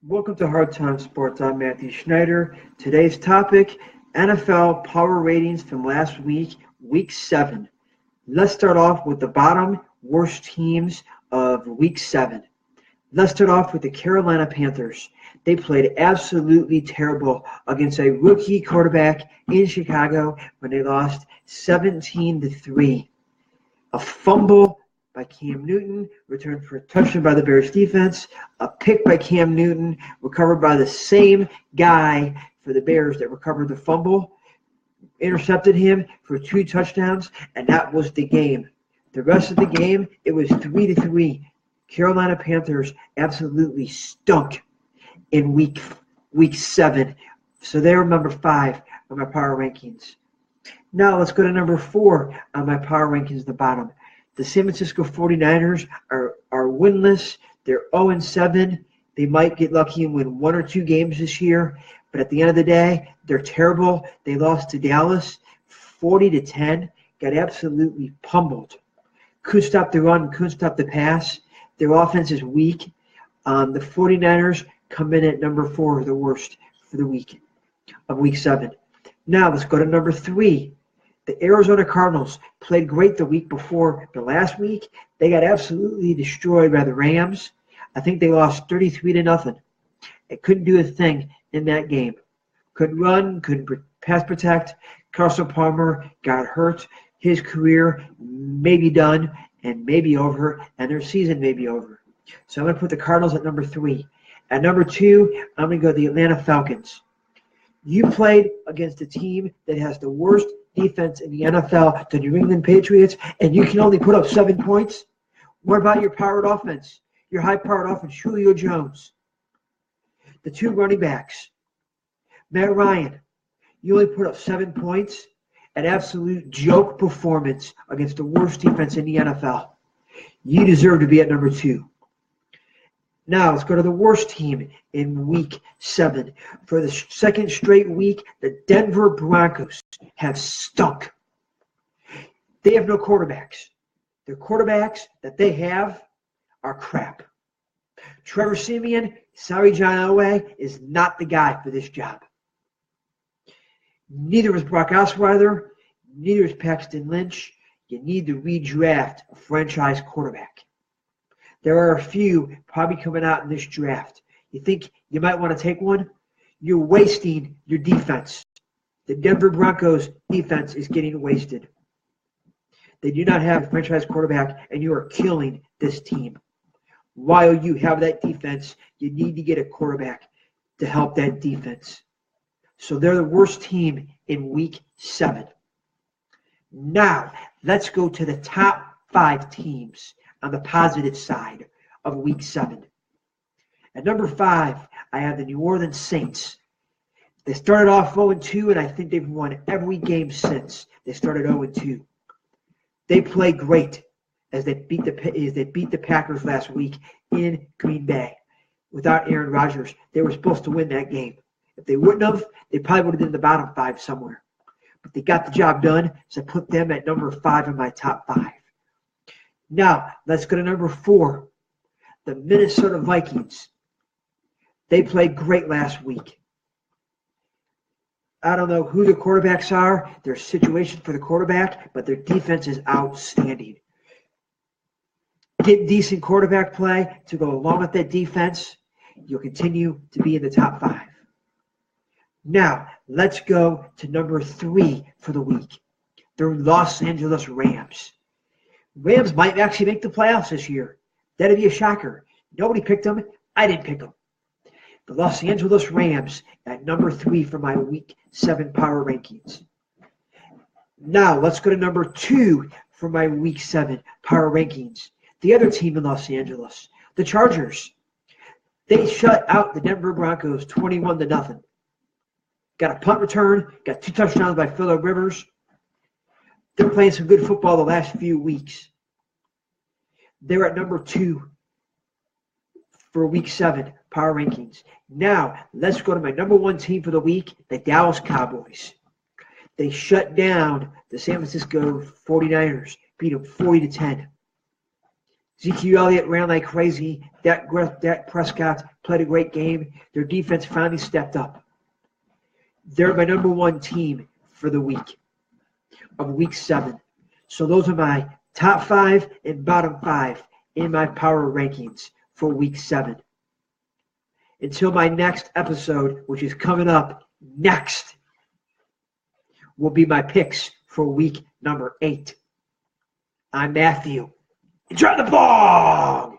Welcome to Hard Time Sports. I'm Matthew Schneider. Today's topic, NFL power ratings from last week, Week 7. Let's start off with the bottom worst teams of Week 7. Let's start off with the Carolina Panthers. They played absolutely terrible against a rookie quarterback in Chicago when they lost 17-3. A fumble by Cam Newton, returned for a touchdown by the Bears defense, a pick by Cam Newton, recovered by the same guy for the Bears that recovered the fumble, intercepted him for 2 touchdowns, and that was the game. The rest of the game, it was 3-3. Carolina Panthers absolutely stunk in week 7. So they're number 5 on my power rankings. Now let's go to number 4 on my power rankings, the bottom. The San Francisco 49ers are winless. They're 0-7. They might get lucky and win 1 or 2 games this year, but at the end of the day, they're terrible. They lost to Dallas 40-10, got absolutely pummeled. Couldn't stop the run, couldn't stop the pass. Their offense is weak. The 49ers come in at number 4, the worst for the week of Week 7. Now let's go to number 3. The Arizona Cardinals played great the week before, but last week they got absolutely destroyed by the Rams. I think they lost 33-0. They couldn't do a thing in that game. Couldn't run, couldn't pass protect. Carson Palmer got hurt. His career may be done and may be over, and their season may be over. So I'm going to put the Cardinals at number 3. At number 2, I'm going to go the Atlanta Falcons. You played against a team that has the worst defense in the NFL, the New England Patriots, and you can only put up 7 points? What about your powered offense? Your high-powered offense, Julio Jones. The 2 running backs. Matt Ryan, you only put up 7 points? An absolute joke performance against the worst defense in the NFL. You deserve to be at number 2. Now, let's go to the worst team in Week 7. For the second straight week, the Denver Broncos have stunk. They have no quarterbacks. The quarterbacks that they have are crap. Trevor Siemian, sorry John Elway, is not the guy for this job. Neither is Brock Osweiler. Neither is Paxton Lynch. You need to redraft a franchise quarterback. There are a few probably coming out in this draft. You think you might want to take one? You're wasting your defense. The Denver Broncos defense is getting wasted. They do not have a franchise quarterback, and you are killing this team. While you have that defense, you need to get a quarterback to help that defense. So they're the worst team in Week 7. Now, let's go to the top 5 teams on the positive side of Week 7. At number 5, I have the New Orleans Saints. They started off 0-2, and I think they've won every game since they started 0-2. They played great as they beat the Packers last week in Green Bay. Without Aaron Rodgers, they were supposed to win that game. If they wouldn't have, they probably would have been in the bottom 5 somewhere. But they got the job done, so I put them at number 5 in my top 5. Now, let's go to number 4, the Minnesota Vikings. They played great last week. I don't know who the quarterbacks are, their situation for the quarterback, but their defense is outstanding. Get decent quarterback play to go along with that defense, you'll continue to be in the top 5. Now, let's go to number 3 for the week, the Los Angeles Rams. Rams might actually make the playoffs this year. That'd be a shocker. Nobody picked them. I didn't pick them. The Los Angeles Rams at number 3 for my Week 7 power rankings. Now, let's go to number 2 for my Week 7 power rankings. The other team in Los Angeles, the Chargers. They shut out the Denver Broncos 21-0. Got a punt return, got 2 touchdowns by Phillip Rivers. They're playing some good football the last few weeks. They're at number 2 for Week 7 power rankings. Now, let's go to my number 1 team for the week, the Dallas Cowboys. They shut down the San Francisco 49ers, beat them 40-10. Ezekiel Elliott ran like crazy, Dak Prescott played a great game. Their defense finally stepped up. They're my number one team for the week of week 7. So those are my top 5 and bottom 5 in my power rankings for week 7. Until my next episode, which is coming up next, will be my picks for week number 8. I'm Matthew. Enjoy the ball!